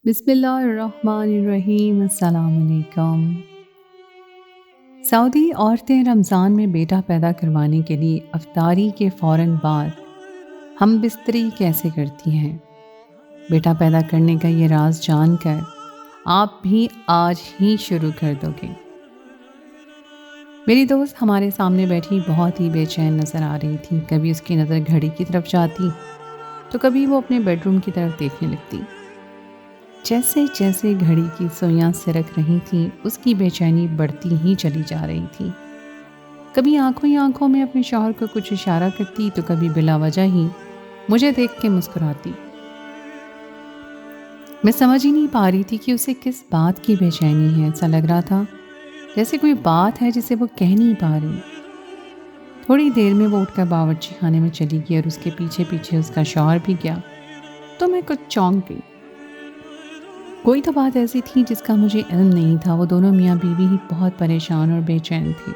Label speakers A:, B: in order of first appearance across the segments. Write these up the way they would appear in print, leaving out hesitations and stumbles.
A: بسم اللہ الرحمن الرحیم۔ السلام علیکم۔ سعودی عورتیں رمضان میں بیٹا پیدا کروانے کے لیے افطاری کے فوراً بعد ہم بستری کیسے کرتی ہیں؟ بیٹا پیدا کرنے کا یہ راز جان کر آپ بھی آج ہی شروع کر دو گے۔ میری دوست ہمارے سامنے بیٹھی بہت ہی بے چین نظر آ رہی تھی۔ کبھی اس کی نظر گھڑی کی طرف جاتی تو کبھی وہ اپنے بیڈ روم کی طرف دیکھنے لگتی۔ جیسے جیسے گھڑی کی سوئیاں سرک رہی تھیں اس کی بے چینی بڑھتی ہی چلی جا رہی تھی۔ کبھی آنکھوں ہی آنکھوں میں اپنے شوہر کو کچھ اشارہ کرتی تو کبھی بلا وجہ ہی مجھے دیکھ کے مسکراتی۔ میں سمجھ ہی نہیں پا رہی تھی کہ اسے کس بات کی بے چینی ہے۔ ایسا لگ رہا تھا جیسے کوئی بات ہے جسے وہ کہہ نہیں پا رہی۔ تھوڑی دیر میں وہ اٹھ کر باورچی خانے میں چلی گئی اور اس کے پیچھے پیچھے اس کا شوہر بھی گیا تو میں کچھ چونک گئی۔ کوئی تو بات ایسی تھی جس کا مجھے علم نہیں تھا۔ وہ دونوں میاں بیوی ہی بہت پریشان اور بے چین تھے۔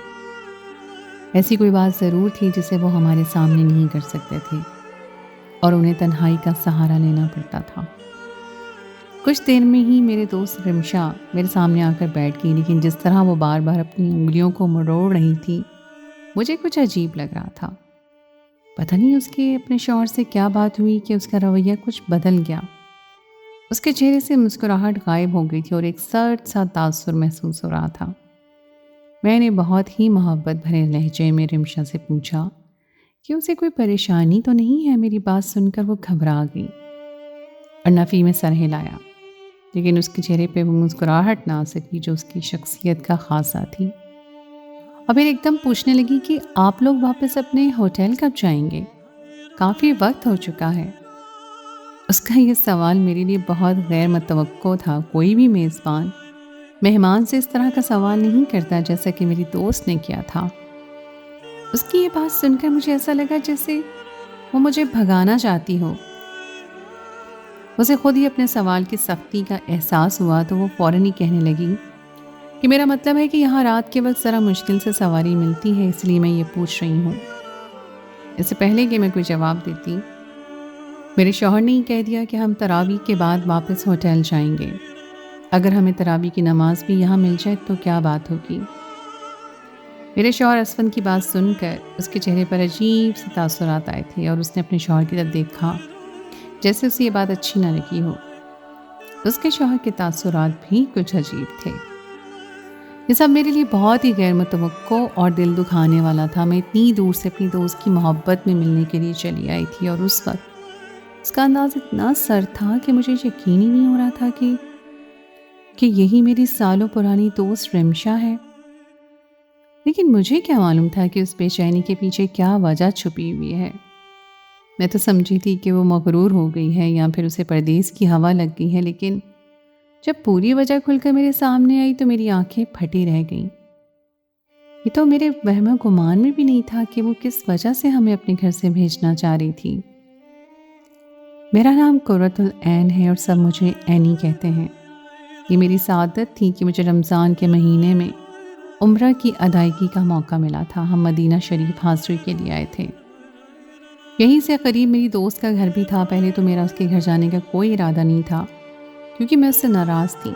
A: ایسی کوئی بات ضرور تھی جسے وہ ہمارے سامنے نہیں کر سکتے تھے اور انہیں تنہائی کا سہارا لینا پڑتا تھا۔ کچھ دیر میں ہی میرے دوست رمشا میرے سامنے آ کر بیٹھ گئی، لیکن جس طرح وہ بار بار اپنی انگلیوں کو مروڑ رہی تھی مجھے کچھ عجیب لگ رہا تھا۔ پتہ نہیں اس کے اپنے شوہر سے کیا بات ہوئی کہ اس کا رویہ کچھ بدل گیا۔ اس کے چہرے سے مسکراہٹ غائب ہو گئی تھی اور ایک سرد سا تاثر محسوس ہو رہا تھا۔ میں نے بہت ہی محبت بھرے لہجے میں رمشا سے پوچھا کہ اسے کوئی پریشانی تو نہیں ہے۔ میری بات سن کر وہ گھبرا گئی اور نفی میں سر ہلایا، لیکن اس کے چہرے پہ وہ مسکراہٹ نہ آ سکی جو اس کی شخصیت کا خاصہ تھی۔ اور پھر ایک دم پوچھنے لگی کہ آپ لوگ واپس اپنے ہوٹل کب جائیں گے؟ کافی وقت ہو چکا ہے۔ اس کا یہ سوال میرے لیے بہت غیر متوقع تھا۔ کوئی بھی میزبان مہمان سے اس طرح کا سوال نہیں کرتا جیسا کہ میری دوست نے کیا تھا۔ اس کی یہ بات سن کر مجھے ایسا لگا جیسے وہ مجھے بھگانا چاہتی ہو۔ اسے خود ہی اپنے سوال کی سختی کا احساس ہوا تو وہ فوراً ہی کہنے لگی کہ میرا مطلب ہے کہ یہاں رات کے وقت ذرا مشکل سے سواری ملتی ہے، اس لیے میں یہ پوچھ رہی ہوں۔ اس سے پہلے کہ میں کوئی جواب دیتی، میرے شوہر نے ہی کہہ دیا کہ ہم تراویح کے بعد واپس ہوٹل جائیں گے۔ اگر ہمیں تراویح کی نماز بھی یہاں مل جائے تو کیا بات ہوگی؟ میرے شوہر اسفند کی بات سن کر اس کے چہرے پر عجیب سے تاثرات آئے تھے اور اس نے اپنے شوہر کی طرف دیکھا جیسے اسے یہ بات اچھی نہ لگی ہو۔ اس کے شوہر کے تاثرات بھی کچھ عجیب تھے۔ یہ سب میرے لیے بہت ہی غیر متوقع اور دل دکھانے والا تھا۔ میں اتنی دور سے اپنی دوست کی محبت میں ملنے کے لیے چلی آئی تھی اور اس وقت اس کا انداز اتنا سرد تھا کہ مجھے یقین ہی نہیں ہو رہا تھا کہ یہی میری سالوں پرانی دوست رمشا ہے۔ لیکن مجھے کیا معلوم تھا کہ اس بے چینی کے پیچھے کیا وجہ چھپی ہوئی ہے۔ میں تو سمجھی تھی کہ وہ مغرور ہو گئی ہے یا پھر اسے پردیس کی ہوا لگ گئی ہے، لیکن جب پوری وجہ کھل کر میرے سامنے آئی تو میری آنکھیں پھٹی رہ گئیں۔ یہ تو میرے وہم و گمان میں بھی نہیں تھا کہ وہ کس وجہ سے ہمیں اپنے گھر سے بھیجنا چاہ رہی تھی۔ میرا نام قرۃ العین ہے اور سب مجھے عینی کہتے ہیں۔ یہ میری سعادت تھی کہ مجھے رمضان کے مہینے میں عمرہ کی ادائیگی کا موقع ملا تھا۔ ہم مدینہ شریف حاضری کے لیے آئے تھے۔ یہیں سے قریب میری دوست کا گھر بھی تھا۔ پہلے تو میرا اس کے گھر جانے کا کوئی ارادہ نہیں تھا کیونکہ میں اس سے ناراض تھی،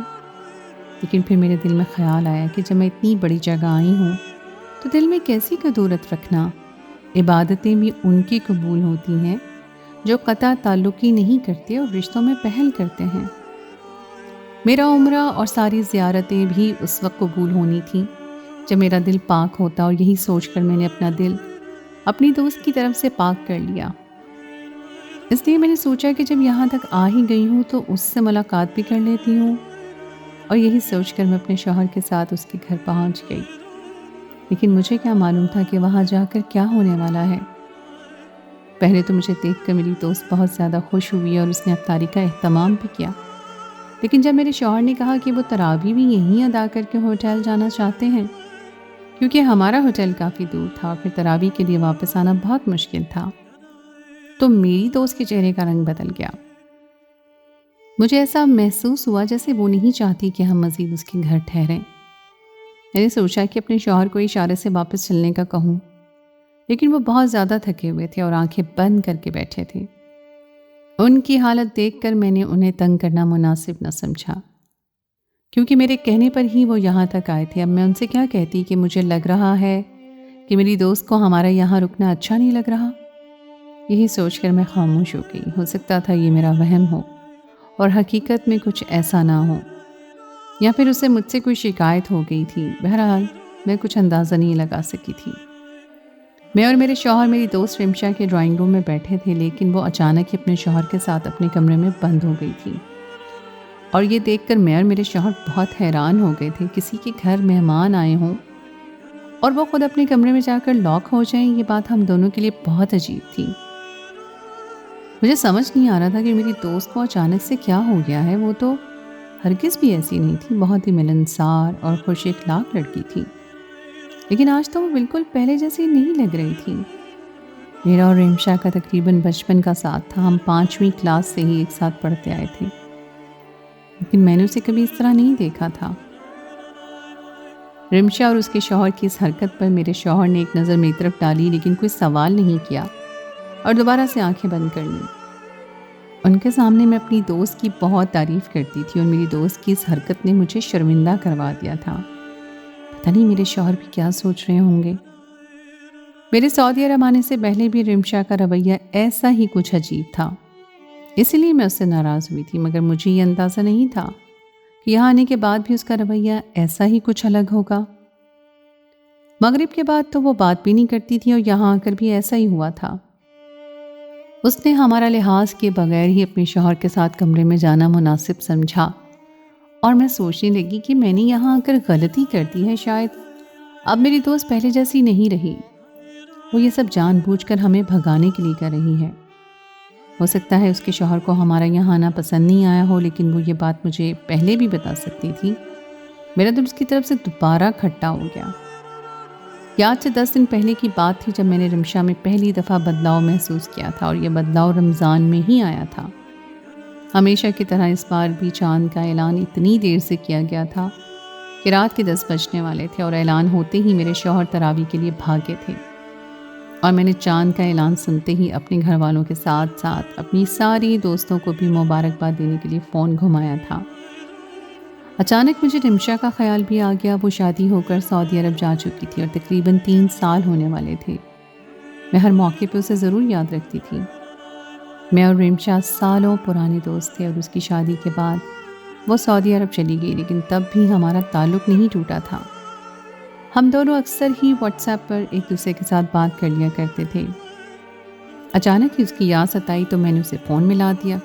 A: لیکن پھر میرے دل میں خیال آیا کہ جب میں اتنی بڑی جگہ آئی ہوں تو دل میں کیسی کدورت رکھنا۔ عبادتیں بھی ان کی قبول ہوتی ہیں جو قطع تعلقی نہیں کرتے اور رشتوں میں پہل کرتے ہیں۔ میرا عمرہ اور ساری زیارتیں بھی اس وقت قبول ہونی تھیں جب میرا دل پاک ہوتا، اور یہی سوچ کر میں نے اپنا دل اپنی دوست کی طرف سے پاک کر لیا۔ اس لیے میں نے سوچا کہ جب یہاں تک آ ہی گئی ہوں تو اس سے ملاقات بھی کر لیتی ہوں، اور یہی سوچ کر میں اپنے شوہر کے ساتھ اس کے گھر پہنچ گئی۔ لیکن مجھے کیا معلوم تھا کہ وہاں جا کر کیا ہونے والا ہے۔ پہلے تو مجھے دیکھ کر میری دوست بہت زیادہ خوش ہوئی اور اس نے افطاری کا اہتمام بھی کیا، لیکن جب میرے شوہر نے کہا کہ وہ تراویح بھی یہیں ادا کر کے ہوٹل جانا چاہتے ہیں کیونکہ ہمارا ہوٹل کافی دور تھا اور پھر تراویح کے لیے واپس آنا بہت مشکل تھا، تو میری دوست کے چہرے کا رنگ بدل گیا۔ مجھے ایسا محسوس ہوا جیسے وہ نہیں چاہتی کہ ہم مزید اس کے گھر ٹھہریں۔ میں نے سوچا کہ اپنے شوہر کو اشارے سے واپس چلنے کا کہوں، لیکن وہ بہت زیادہ تھکے ہوئے تھے اور آنکھیں بند کر کے بیٹھے تھے۔ ان کی حالت دیکھ کر میں نے انہیں تنگ کرنا مناسب نہ سمجھا، کیونکہ میرے کہنے پر ہی وہ یہاں تک آئے تھے۔ اب میں ان سے کیا کہتی کہ مجھے لگ رہا ہے کہ میری دوست کو ہمارا یہاں رکنا اچھا نہیں لگ رہا۔ یہی سوچ کر میں خاموش ہو گئی۔ ہو سکتا تھا یہ میرا وہم ہو اور حقیقت میں کچھ ایسا نہ ہو، یا پھر اسے مجھ سے کوئی شکایت ہو گئی تھی۔ بہرحال میں کچھ اندازہ نہیں لگا سکی تھی۔ میں اور میرے شوہر میری دوست رمشا کے ڈرائنگ روم میں بیٹھے تھے، لیکن وہ اچانک ہی اپنے شوہر کے ساتھ اپنے کمرے میں بند ہو گئی تھی، اور یہ دیکھ کر میں اور میرے شوہر بہت حیران ہو گئے تھے۔ کسی کے گھر مہمان آئے ہوں اور وہ خود اپنے کمرے میں جا کر لاک ہو جائیں، یہ بات ہم دونوں کے لیے بہت عجیب تھی۔ مجھے سمجھ نہیں آ رہا تھا کہ میری دوست کو اچانک سے کیا ہو گیا ہے۔ وہ تو ہرگز بھی ایسی نہیں تھی، بہت ہی ملنسار اور خوش اخلاق لڑکی تھی، لیکن آج تو وہ بالکل پہلے جیسی نہیں لگ رہی تھی۔ میرا اور رمشا کا تقریباً بچپن کا ساتھ تھا، ہم 5ویں کلاس سے ہی ایک ساتھ پڑھتے آئے تھے، لیکن میں نے اسے کبھی اس طرح نہیں دیکھا تھا۔ رمشا اور اس کے شوہر کی اس حرکت پر میرے شوہر نے ایک نظر میری طرف ڈالی، لیکن کوئی سوال نہیں کیا اور دوبارہ سے آنکھیں بند کر لیں۔ ان کے سامنے میں اپنی دوست کی بہت تعریف کرتی تھی، اور میری دوست کی اس حرکت نے مجھے شرمندہ کروا دیا تھا۔ پتہ نہیں میرے شوہر بھی کیا سوچ رہے ہوں گے۔ میرے سعودی عرب آنے سے پہلے بھی رمشا کا رویہ ایسا ہی کچھ عجیب تھا، اسی لیے میں اس سے ناراض ہوئی تھی، مگر مجھے یہ اندازہ نہیں تھا کہ یہاں آنے کے بعد بھی اس کا رویہ ایسا ہی کچھ الگ ہوگا۔ مغرب کے بعد تو وہ بات بھی نہیں کرتی تھی، اور یہاں آ کر بھی ایسا ہی ہوا تھا۔ اس نے ہمارا لحاظ کے بغیر ہی اپنے شوہر کے ساتھ کمرے میں جانا مناسب سمجھا، اور میں سوچنے لگی کہ میں نے یہاں آ کر غلطی کر دی ہے، شاید اب میری دوست پہلے جیسی نہیں رہی، وہ یہ سب جان بوجھ کر ہمیں بھگانے کے لیے کر رہی ہے۔ ہو سکتا ہے اس کے شوہر کو ہمارا یہاں آنا پسند نہیں آیا ہو، لیکن وہ یہ بات مجھے پہلے بھی بتا سکتی تھی۔ میرا دل اس کی طرف سے دوبارہ کھٹا ہو گیا۔ یہ آج سے 10 دن پہلے کی بات تھی جب میں نے رمشا میں پہلی دفعہ بدلاؤ محسوس کیا تھا، اور یہ بدلاؤ رمضان میں ہی آیا تھا۔ ہمیشہ کی طرح اس بار بھی چاند کا اعلان اتنی دیر سے کیا گیا تھا کہ رات کے 10 بجنے والے تھے، اور اعلان ہوتے ہی میرے شوہر تراویح کے لیے بھاگے تھے، اور میں نے چاند کا اعلان سنتے ہی اپنے گھر والوں کے ساتھ ساتھ اپنی ساری دوستوں کو بھی مبارکباد دینے کے لیے فون گھمایا تھا۔ اچانک مجھے رمشا کا خیال بھی آ گیا۔ وہ شادی ہو کر سعودی عرب جا چکی تھی اور تقریباً 3 سال ہونے والے تھے۔ میں ہر موقع پہ اسے ضرور یاد رکھتی تھی۔ میں اور رمشا سالوں پرانے دوست تھے، اور اس کی شادی کے بعد وہ سعودی عرب چلی گئی، لیکن تب بھی ہمارا تعلق نہیں ٹوٹا تھا۔ ہم دونوں اکثر ہی واٹس ایپ پر ایک دوسرے کے ساتھ بات کر لیا کرتے تھے۔ اچانک ہی اس کی یاد ستائی تو میں نے اسے فون ملا دیا۔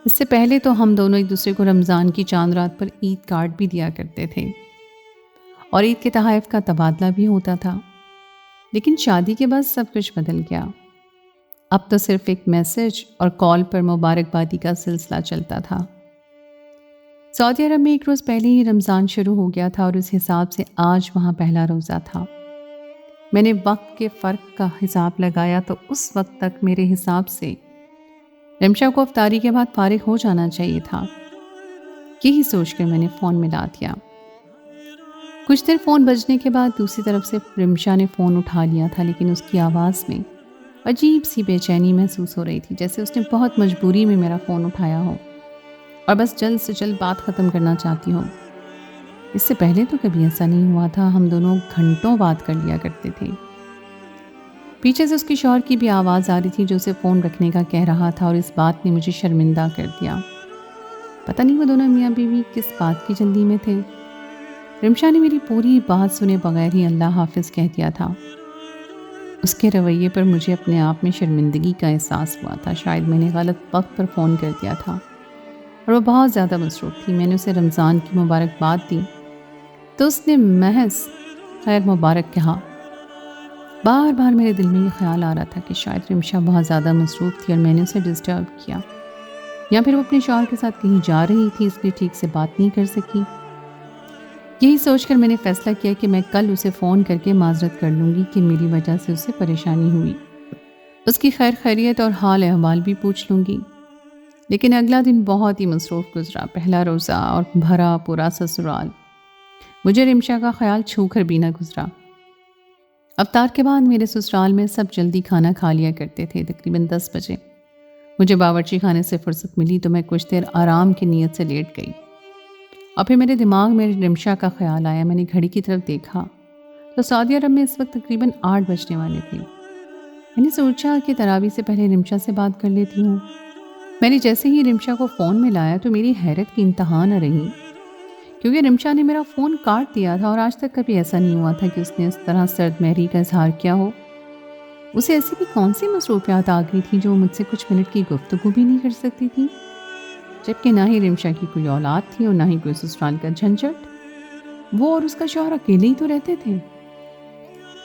A: اس سے پہلے تو ہم دونوں ایک دوسرے کو رمضان کی چاند رات پر عید کارڈ بھی دیا کرتے تھے، اور عید کے تحائف کا تبادلہ بھی ہوتا تھا، لیکن شادی کے بعد سب کچھ بدل گیا۔ اب تو صرف ایک میسج اور کال پر مبارکبادی کا سلسلہ چلتا تھا۔ سعودی عرب میں ایک روز پہلے ہی رمضان شروع ہو گیا تھا، اور اس حساب سے آج وہاں پہلا روزہ تھا۔ میں نے وقت کے فرق کا حساب لگایا تو اس وقت تک میرے حساب سے رمشا کو افطاری کے بعد فارغ ہو جانا چاہیے تھا۔ یہی سوچ کر میں نے فون ملا دیا۔ کچھ دیر فون بجنے کے بعد دوسری طرف سے رمشا نے فون اٹھا لیا تھا، لیکن اس کی آواز میں عجیب سی بے چینی محسوس ہو رہی تھی، جیسے اس نے بہت مجبوری میں میرا فون اٹھایا ہو اور بس جلد سے جلد بات ختم کرنا چاہتی ہو۔ اس سے پہلے تو کبھی ایسا نہیں ہوا تھا، ہم دونوں گھنٹوں بات کر لیا کرتے تھے۔ پیچھے سے اس کے شوہر کی بھی آواز آ رہی تھی، جو اسے فون رکھنے کا کہہ رہا تھا، اور اس بات نے مجھے شرمندہ کر دیا۔ پتہ نہیں وہ دونوں میاں بیوی کس بات کی جلدی میں تھے۔ رمشا نے میری پوری بات سنے بغیر ہی اللہ حافظ کہہ دیا تھا۔ اس کے رویے پر مجھے اپنے آپ میں شرمندگی کا احساس ہوا تھا، شاید میں نے غلط وقت پر فون کر دیا تھا، اور وہ بہت زیادہ مصروف تھی۔ میں نے اسے رمضان کی مبارکباد دی تو اس نے محض خیر مبارک کہا۔ بار بار میرے دل میں یہ خیال آ رہا تھا کہ شاید رمشا بہت زیادہ مصروف تھی اور میں نے اسے ڈسٹرب کیا، یا پھر وہ اپنے شوہر کے ساتھ کہیں جا رہی تھی، اس لیے ٹھیک سے بات نہیں کر سکی۔ یہی سوچ کر میں نے فیصلہ کیا کہ میں کل اسے فون کر کے معذرت کر لوں گی کہ میری وجہ سے اسے پریشانی ہوئی، اس کی خیر خیریت اور حال احوال بھی پوچھ لوں گی۔ لیکن اگلا دن بہت ہی مصروف گزرا، پہلا روزہ اور بھرا پورا سسرال۔ مجھے رمشا کا خیال چھو کر بھی نہ گزرا۔ افطار کے بعد میرے سسرال میں سب جلدی کھانا کھا لیا کرتے تھے، تقریباً 10 بجے۔ مجھے باورچی خانے سے فرصت ملی تو میں کچھ دیر آرام کی نیت سے لیٹ گئی، اور پھر میرے دماغ میں رمشا کا خیال آیا۔ میں نے گھڑی کی طرف دیکھا تو سعودی عرب میں اس وقت تقریباً 8 بجنے والے تھے۔ میں نے سوچا کہ تراویح سے پہلے رمشا سے بات کر لیتی ہوں۔ میں نے جیسے ہی رمشا کو فون میں لایا تو میری حیرت کی انتہا نہ رہی، کیونکہ رمشا نے میرا فون کاٹ دیا تھا، اور آج تک کبھی ایسا نہیں ہوا تھا کہ اس نے اس طرح سرد مہری کا اظہار کیا ہو۔ اسے ایسی بھی کون سی مصروفیات آ گئی تھی جو وہ مجھ سے کچھ منٹ کی گفتگو بھی نہیں کر سکتی تھی، جبکہ نہ ہی رمشا کی کوئی اولاد تھی اور نہ ہی کوئی سسرال کا جھنجھٹ۔ وہ اور اس کا شوہر اکیلے ہی تو رہتے تھے۔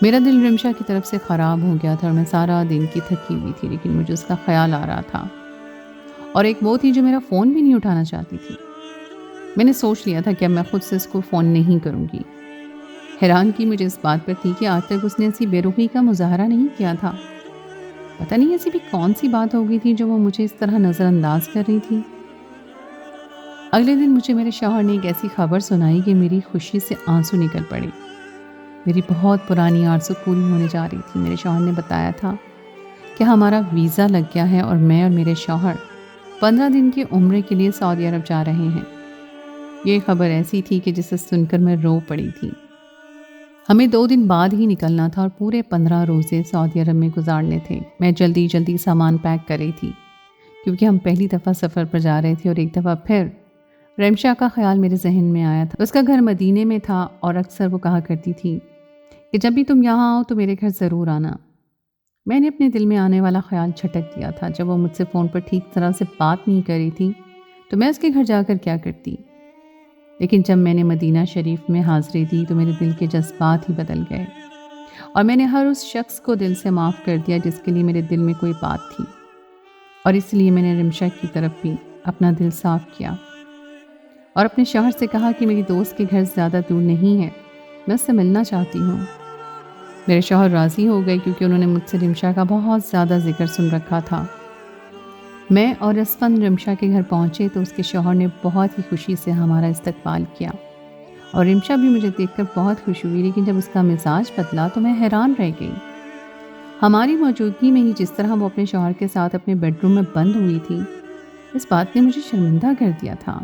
A: میرا دل رمشا کی طرف سے خراب ہو گیا تھا، اور میں سارا دن کی تھکی ہوئی تھی، لیکن مجھے اس کا خیال آ رہا تھا، اور ایک وہ تھی جو میرا فون بھی نہیں اٹھانا چاہتی تھی۔ میں نے سوچ لیا تھا کہ اب میں خود سے اس کو فون نہیں کروں گی۔ حیران کی مجھے اس بات پر تھی کہ آج تک اس نے ایسی بے رخی کا مظاہرہ نہیں کیا تھا۔ پتہ نہیں ایسی بھی کون سی بات ہو گئی تھی جو وہ مجھے اس طرح نظر انداز کر رہی تھی۔ اگلے دن مجھے میرے شوہر نے ایک ایسی خبر سنائی کہ میری خوشی سے آنسو نکل پڑے۔ میری بہت پرانی آرزو پوری ہونے جا رہی تھی۔ میرے شوہر نے بتایا تھا کہ ہمارا ویزا لگ گیا ہے، اور میں اور میرے شوہر 15 دن کی عمرے کے لیے سعودی عرب جا رہے ہیں۔ یہ خبر ایسی تھی کہ جسے سن کر میں رو پڑی تھی۔ ہمیں 2 دن بعد ہی نکلنا تھا، اور پورے 15 روزے سعودی عرب میں گزارنے تھے۔ میں جلدی جلدی سامان پیک کر رہی تھی، کیونکہ ہم پہلی دفعہ سفر پر جا رہے تھے، اور ایک دفعہ پھر رمشا کا خیال میرے ذہن میں آیا تھا۔ اس کا گھر مدینے میں تھا، اور اکثر وہ کہا کرتی تھی کہ جب بھی تم یہاں آؤ تو میرے گھر ضرور آنا۔ میں نے اپنے دل میں آنے والا خیال جھٹک دیا تھا۔ جب وہ مجھ سے فون پر ٹھیک طرح سے بات نہیں کر رہی تھی تو میں اس کے گھر جا کر کیا کرتی؟ لیکن جب میں نے مدینہ شریف میں حاضری دی تو میرے دل کے جذبات ہی بدل گئے، اور میں نے ہر اس شخص کو دل سے معاف کر دیا جس کے لیے میرے دل میں کوئی بات تھی، اور اس لیے میں نے رمشا کی طرف بھی اپنا دل صاف کیا، اور اپنے شوہر سے کہا کہ میری دوست کے گھر زیادہ دور نہیں ہے، میں اس سے ملنا چاہتی ہوں۔ میرے شوہر راضی ہو گئے، کیونکہ انہوں نے مجھ سے رمشا کا بہت زیادہ ذکر سن رکھا تھا۔ میں اور اسفند رمشا کے گھر پہنچے تو اس کے شوہر نے بہت ہی خوشی سے ہمارا استقبال کیا، اور رمشا بھی مجھے دیکھ کر بہت خوش ہوئی، لیکن جب اس کا مزاج بدلا تو میں حیران رہ گئی۔ ہماری موجودگی میں ہی جس طرح وہ اپنے شوہر کے ساتھ اپنے بیڈ روم میں بند ہوئی تھی، اس بات نے مجھے شرمندہ کر دیا تھا۔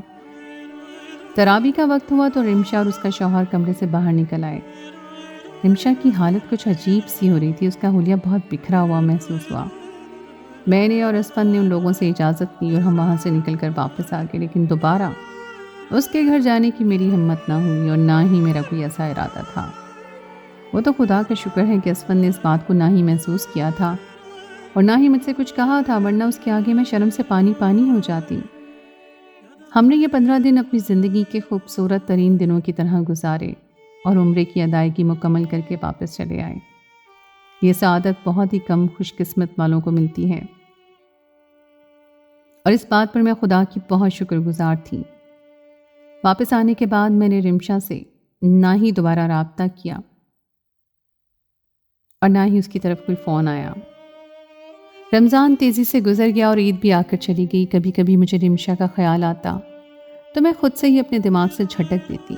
A: تراویح کا وقت ہوا تو رمشا اور اس کا شوہر کمرے سے باہر نکل آئے۔ رمشا کی حالت کچھ عجیب سی ہو رہی تھی، اس کا حلیہ بہت بکھرا ہوا محسوس ہوا۔ میں نے اور اسفند نے ان لوگوں سے اجازت لی اور ہم وہاں سے نکل کر واپس آ گئے، لیکن دوبارہ اس کے گھر جانے کی میری ہمت نہ ہوئی، اور نہ ہی میرا کوئی ایسا ارادہ تھا۔ وہ تو خدا کا شکر ہے کہ اسفند نے اس بات کو نہ ہی محسوس کیا تھا اور نہ ہی مجھ سے کچھ کہا تھا، ورنہ اس کے آگے میں شرم سے پانی پانی ہو جاتی۔ ہم نے یہ 15 دن اپنی زندگی کے خوبصورت ترین دنوں کی طرح گزارے، اور عمرے کی ادائیگی مکمل کر کے واپس چلے آئے۔ یہ سعادت بہت ہی کم خوش قسمت والوں کو ملتی ہے، اور اس بات پر میں خدا کی بہت شکر گزار تھی۔ واپس آنے کے بعد میں نے رمشا سے نہ ہی دوبارہ رابطہ کیا اور نہ ہی اس کی طرف کوئی فون آیا۔ رمضان تیزی سے گزر گیا اور عید بھی آ کر چلی گئی۔ کبھی کبھی مجھے رمشا کا خیال آتا تو میں خود سے ہی اپنے دماغ سے جھٹک دیتی۔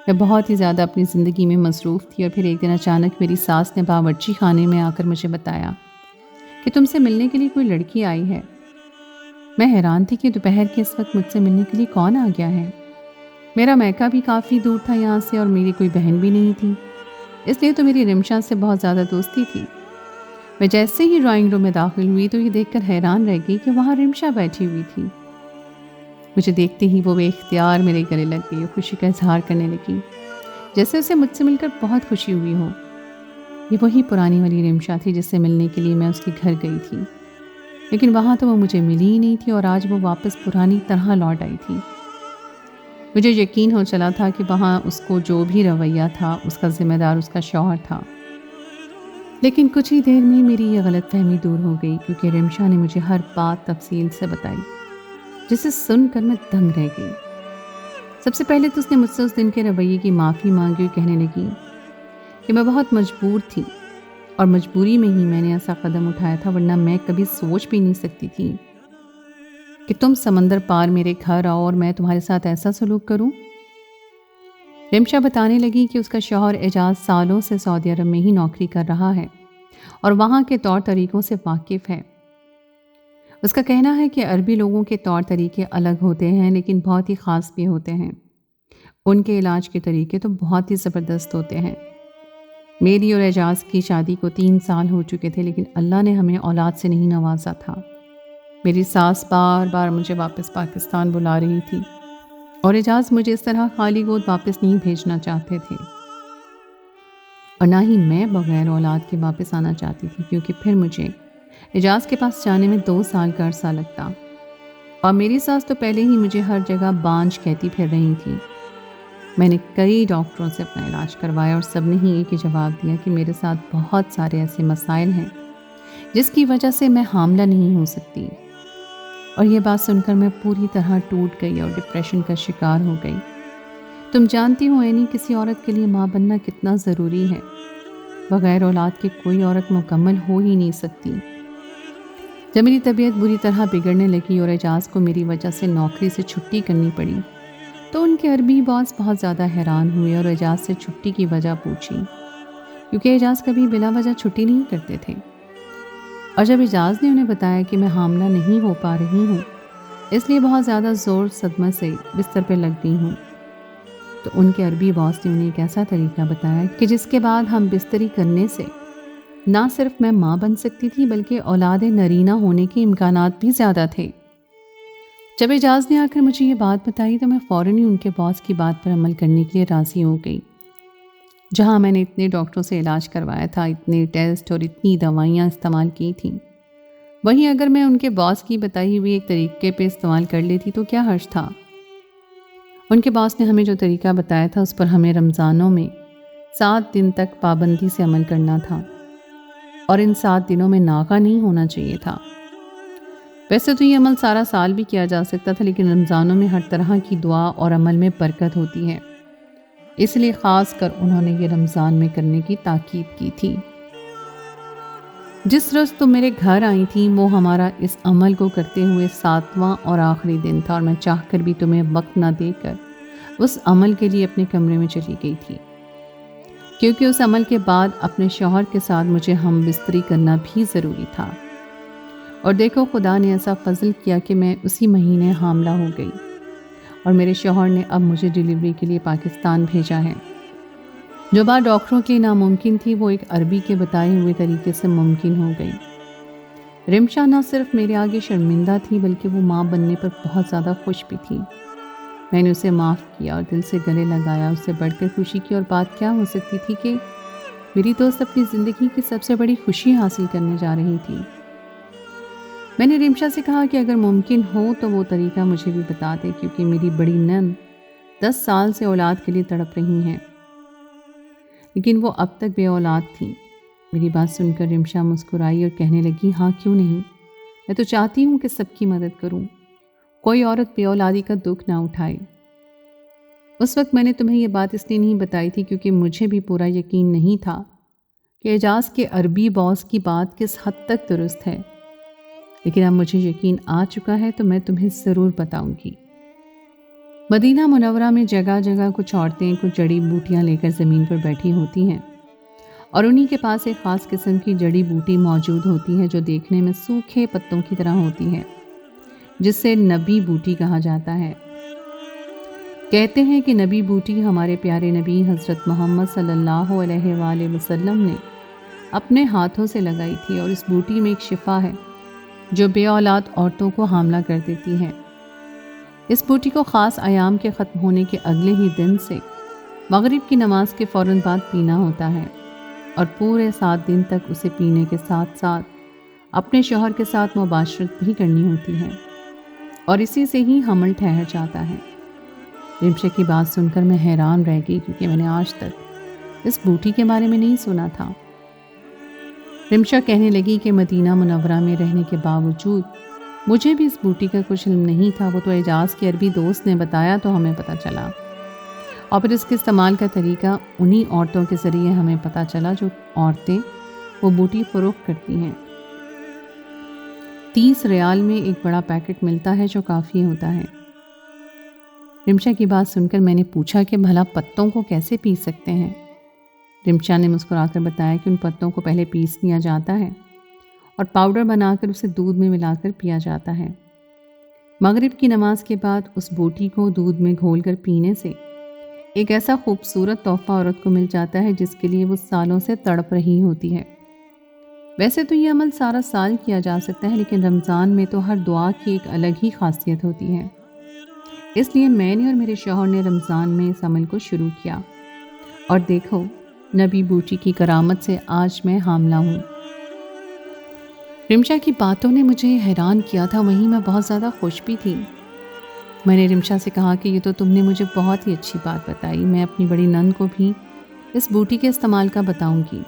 A: میں بہت ہی زیادہ اپنی زندگی میں مصروف تھی، اور پھر ایک دن اچانک میری ساس نے باورچی خانے میں آ کر مجھے بتایا کہ تم سے ملنے کے لیے کوئی لڑکی آئی ہے۔ میں حیران تھی کہ دوپہر کے اس وقت مجھ سے ملنے کے لیے کون آ گیا ہے۔ میرا میکہ بھی کافی دور تھا یہاں سے، اور میری کوئی بہن بھی نہیں تھی، اس لیے تو میری رمشا سے بہت زیادہ دوستی تھی۔ میں جیسے ہی ڈرائنگ روم میں داخل ہوئی تو یہ دیکھ کر حیران رہ گئی کہ وہاں رمشا بیٹھی ہوئی تھی۔ مجھے دیکھتے ہی وہ بے اختیار میرے گلے لگ گئی اور خوشی کا اظہار کرنے لگی، جیسے اسے مجھ سے مل کر بہت خوشی ہوئی ہو۔ یہ وہی پرانی والی رمشا تھی جس سے ملنے کے لیے میں اس کے گھر گئی تھی، لیکن وہاں تو وہ مجھے ملی ہی نہیں تھی، اور آج وہ واپس پرانی طرح لوٹ آئی تھی۔ مجھے یقین ہو چلا تھا کہ وہاں اس کو جو بھی رویہ تھا اس کا ذمہ دار اس کا شوہر تھا، لیکن کچھ ہی دیر میں میری یہ غلط فہمی دور ہو گئی، کیونکہ رمشا نے مجھے ہر بات تفصیل سے بتائی، جسے سن کر میں دنگ رہ گئی۔ سب سے پہلے تو اس نے مجھ سے اس دن کے رویے کی معافی مانگی اور کہنے لگی کہ میں بہت مجبور تھی، اور مجبوری میں ہی میں نے ایسا قدم اٹھایا تھا، ورنہ میں کبھی سوچ بھی نہیں سکتی تھی کہ تم سمندر پار میرے گھر آؤ اور میں تمہارے ساتھ ایسا سلوک کروں۔ رمشا بتانے لگی کہ اس کا شوہر اعجاز سالوں سے سعودی عرب میں ہی نوکری کر رہا ہے اور وہاں کے طور طریقوں سے واقف ہے، اس کا کہنا ہے کہ عربی لوگوں کے طور طریقے الگ ہوتے ہیں لیکن بہت ہی خاص بھی ہوتے ہیں۔ ان کے علاج کے طریقے تو بہت ہی زبردست ہوتے ہیں۔ میری اور اعجاز کی شادی کو 3 سال ہو چکے تھے لیکن اللہ نے ہمیں اولاد سے نہیں نوازا تھا۔ میری ساس بار بار مجھے واپس پاکستان بلا رہی تھی اور اعجاز مجھے اس طرح خالی گود واپس نہیں بھیجنا چاہتے تھے، اور نہ ہی میں بغیر اولاد کے واپس آنا چاہتی تھی، کیونکہ پھر مجھے اعجاز کے پاس جانے میں 2 سال کا عرصہ لگتا، اور میری ساس تو پہلے ہی مجھے ہر جگہ بانجھ کہتی پھر رہی تھی۔ میں نے کئی ڈاکٹروں سے اپنا علاج کروایا اور سب نے ہی ایک ہی جواب دیا کہ میرے ساتھ بہت سارے ایسے مسائل ہیں جس کی وجہ سے میں حاملہ نہیں ہو سکتی، اور یہ بات سن کر میں پوری طرح ٹوٹ گئی اور ڈپریشن کا شکار ہو گئی۔ تم جانتی ہو اینی، کسی عورت کے لیے ماں بننا کتنا ضروری ہے۔ بغیر اولاد کے کوئی عورت مکمل ہو ہی نہیں سکتی۔ جب میری طبیعت بری طرح بگڑنے لگی اور اعجاز کو میری وجہ سے نوکری سے چھٹی کرنی پڑی تو ان کے عربی باس بہت زیادہ حیران ہوئے اور اعجاز سے چھٹی کی وجہ پوچھی، کیونکہ اعجاز کبھی بلا وجہ چھٹی نہیں کرتے تھے۔ اور جب اعجاز نے انہیں بتایا کہ میں حاملہ نہیں ہو پا رہی ہوں، اس لیے بہت زیادہ زور صدمہ سے بستر پہ لگ گئی ہوں، تو ان کے عربی باس نے انہیں ایک ایسا طریقہ بتایا کہ جس کے بعد ہم بستری کرنے سے نہ صرف میں ماں بن سکتی تھی بلکہ اولاد نرینہ ہونے کے امکانات بھی زیادہ تھے۔ جب اعجاز نے آ کر مجھے یہ بات بتائی تو میں فوراً ہی ان کے باس کی بات پر عمل کرنے کے لیے راضی ہو گئی۔ جہاں میں نے اتنے ڈاکٹروں سے علاج کروایا تھا، اتنے ٹیسٹ اور اتنی دوائیاں استعمال کی تھیں، وہیں اگر میں ان کے باس کی بتائی ہوئی ایک طریقے پہ استعمال کر لیتی تو کیا حرج تھا۔ ان کے باس نے ہمیں جو طریقہ بتایا تھا اس پر ہمیں رمضانوں میں 7 دن تک پابندی سے عمل کرنا تھا، اور ان 7 دنوں میں ناغہ نہیں ہونا چاہیے تھا۔ ویسے تو یہ عمل سارا سال بھی کیا جا سکتا تھا، لیکن رمضانوں میں ہر طرح کی دعا اور عمل میں برکت ہوتی ہے، اس لیے خاص کر انہوں نے یہ رمضان میں کرنے کی تاکید کی تھی۔ جس روز تم میرے گھر آئی تھی وہ ہمارا اس عمل کو کرتے ہوئے 7واں اور آخری دن تھا، اور میں چاہ کر بھی تمہیں وقت نہ دے کر اس عمل کے لیے اپنے کمرے میں چلی گئی تھی، کیونکہ اس عمل کے بعد اپنے شوہر کے ساتھ مجھے ہم بستری کرنا بھی ضروری تھا۔ اور دیکھو، خدا نے ایسا فضل کیا کہ میں اسی مہینے حاملہ ہو گئی، اور میرے شوہر نے اب مجھے ڈیلیوری کے لیے پاکستان بھیجا ہے۔ جو بات ڈاکٹروں کے لیے ناممکن تھی وہ ایک عربی کے بتائے ہوئے طریقے سے ممکن ہو گئی۔ رمشا نہ صرف میرے آگے شرمندہ تھی بلکہ وہ ماں بننے پر بہت زیادہ خوش بھی تھی۔ میں نے اسے معاف کیا اور دل سے گلے لگایا۔ اس سے بڑھ کر خوشی کی اور بات کیا ہو سکتی تھی کہ میری دوست اپنی زندگی کی سب سے بڑی خوشی حاصل کرنے جا رہی تھی۔ میں نے رمشا سے کہا کہ اگر ممکن ہو تو وہ طریقہ مجھے بھی بتا دے، کیونکہ میری بڑی نند 10 سال سے اولاد کے لیے تڑپ رہی ہیں، لیکن وہ اب تک بے اولاد تھی۔ میری بات سن کر رمشا مسکرائی اور کہنے لگی، ہاں کیوں نہیں، میں تو چاہتی ہوں کہ سب کی مدد کروں، کوئی عورت بے اولادی کا دکھ نہ اٹھائے۔ اس وقت میں نے تمہیں یہ بات اس لیے نہیں بتائی تھی کیونکہ مجھے بھی پورا یقین نہیں تھا کہ اعجاز کے عربی باس کی بات کس حد تک درست ہے، لیکن اب مجھے یقین آ چکا ہے تو میں تمہیں ضرور بتاؤں گی۔ مدینہ منورہ میں جگہ جگہ کچھ عورتیں کچھ جڑی بوٹیاں لے کر زمین پر بیٹھی ہوتی ہیں، اور انہی کے پاس ایک خاص قسم کی جڑی بوٹی موجود ہوتی ہے جو دیکھنے میں سوکھے پتوں کی طرح ہوتی ہے، جس سے نبی بوٹی کہا جاتا ہے۔ کہتے ہیں کہ نبی بوٹی ہمارے پیارے نبی حضرت محمد صلی اللہ علیہ وآلہ وسلم نے اپنے ہاتھوں سے لگائی تھی، اور اس بوٹی میں ایک شفا ہے جو بے اولاد عورتوں کو حاملہ کر دیتی ہے۔ اس بوٹی کو خاص ایام کے ختم ہونے کے اگلے ہی دن سے مغرب کی نماز کے فوراً بعد پینا ہوتا ہے، اور پورے 7 دن تک اسے پینے کے ساتھ ساتھ اپنے شوہر کے ساتھ مباشرت بھی کرنی ہوتی ہے، اور اسی سے ہی حمل ٹھہر جاتا ہے۔ رمشا کی بات سن کر میں حیران رہ گئی، کیونکہ میں نے آج تک اس بوٹی کے بارے میں نہیں سنا تھا۔ رمشا کہنے لگی کہ مدینہ منورہ میں رہنے کے باوجود مجھے بھی اس بوٹی کا کچھ علم نہیں تھا، وہ تو اعجاز کے عربی دوست نے بتایا تو ہمیں پتہ چلا، اور پھر اس کے استعمال کا طریقہ انہی عورتوں کے ذریعے ہمیں پتہ چلا جو عورتیں وہ بوٹی فروخت کرتی ہیں۔ 30 ریال میں ایک بڑا پیکٹ ملتا ہے جو کافی ہوتا ہے۔ رمشا کی بات سن کر میں نے پوچھا کہ بھلا پتوں کو کیسے پیس سکتے ہیں؟ رمشا نے مسکرا کر بتایا کہ ان پتوں کو پہلے پیس لیا جاتا ہے اور پاؤڈر بنا کر اسے دودھ میں ملا کر پیا جاتا ہے۔ مغرب کی نماز کے بعد اس بوٹی کو دودھ میں گھول کر پینے سے ایک ایسا خوبصورت تحفہ عورت کو مل جاتا ہے جس کے لیے وہ سالوں سے تڑپ رہی ہوتی ہے۔ ویسے تو یہ عمل سارا سال کیا جا سکتا ہے، لیکن رمضان میں تو ہر دعا کی ایک الگ ہی خاصیت ہوتی ہے۔ اس لیے میں نے اور میرے شوہر نے رمضان میں اس عمل کو شروع کیا، اور دیکھو نبی بوٹی کی کرامت سے آج میں حاملہ ہوں۔ رمشا کی باتوں نے مجھے حیران کیا تھا، وہیں میں بہت زیادہ خوش بھی تھی۔ میں نے رمشا سے کہا کہ یہ تو تم نے مجھے بہت ہی اچھی بات بتائی، میں اپنی بڑی نند کو بھی اس بوٹی کے استعمال کا بتاؤں گی۔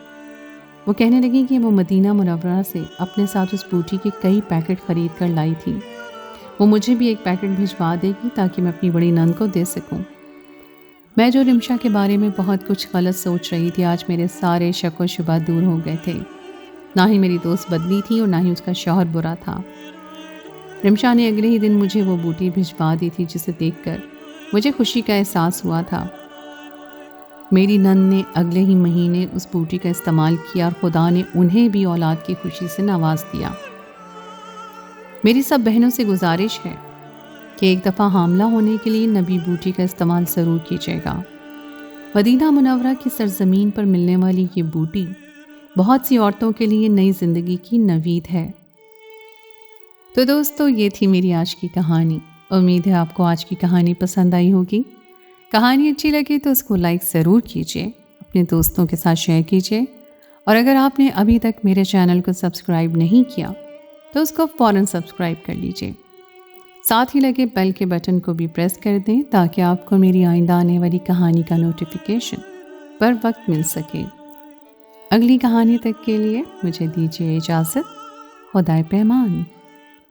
A: وہ کہنے لگی کہ وہ مدینہ منورہ سے اپنے ساتھ اس بوٹی کے کئی پیکٹ خرید کر لائی تھی، وہ مجھے بھی ایک پیکٹ بھجوا دے گی تاکہ میں اپنی بڑی نند کو دے سکوں۔ میں جو رمشا کے بارے میں بہت کچھ غلط سوچ رہی تھی، آج میرے سارے شک و شبہ دور ہو گئے تھے۔ نہ ہی میری دوست بدلی تھی اور نہ ہی اس کا شوہر برا تھا۔ رمشا نے اگلے ہی دن مجھے وہ بوٹی بھجوا دی تھی، جسے دیکھ کر مجھے خوشی کا احساس ہوا تھا۔ میری نند نے اگلے ہی مہینے اس بوٹی کا استعمال کیا اور خدا نے انہیں بھی اولاد کی خوشی سے نواز دیا۔ میری سب بہنوں سے گزارش ہے کہ ایک دفعہ حاملہ ہونے کے لیے نبی بوٹی کا استعمال ضرور کیجیے گا۔ مدینہ منورہ کی سرزمین پر ملنے والی یہ بوٹی بہت سی عورتوں کے لیے نئی زندگی کی نوید ہے۔ تو دوستو، یہ تھی میری آج کی کہانی۔ امید ہے آپ کو آج کی کہانی پسند آئی ہوگی۔ کہانی اچھی لگی تو اس کو لائک ضرور کیجیے، اپنے دوستوں کے ساتھ شیئر کیجیے، اور اگر آپ نے ابھی تک میرے چینل کو سبسکرائب نہیں کیا تو اس کو فوراً سبسکرائب کر لیجیے، ساتھ ہی لگے بیل کے بٹن کو بھی پریس کر دیں تاکہ آپ کو میری آئندہ آنے والی کہانی کا نوٹیفیکیشن پر وقت مل سکے۔ اگلی کہانی تک کے لیے مجھے دیجیے اجازت۔ خدائے پیمان۔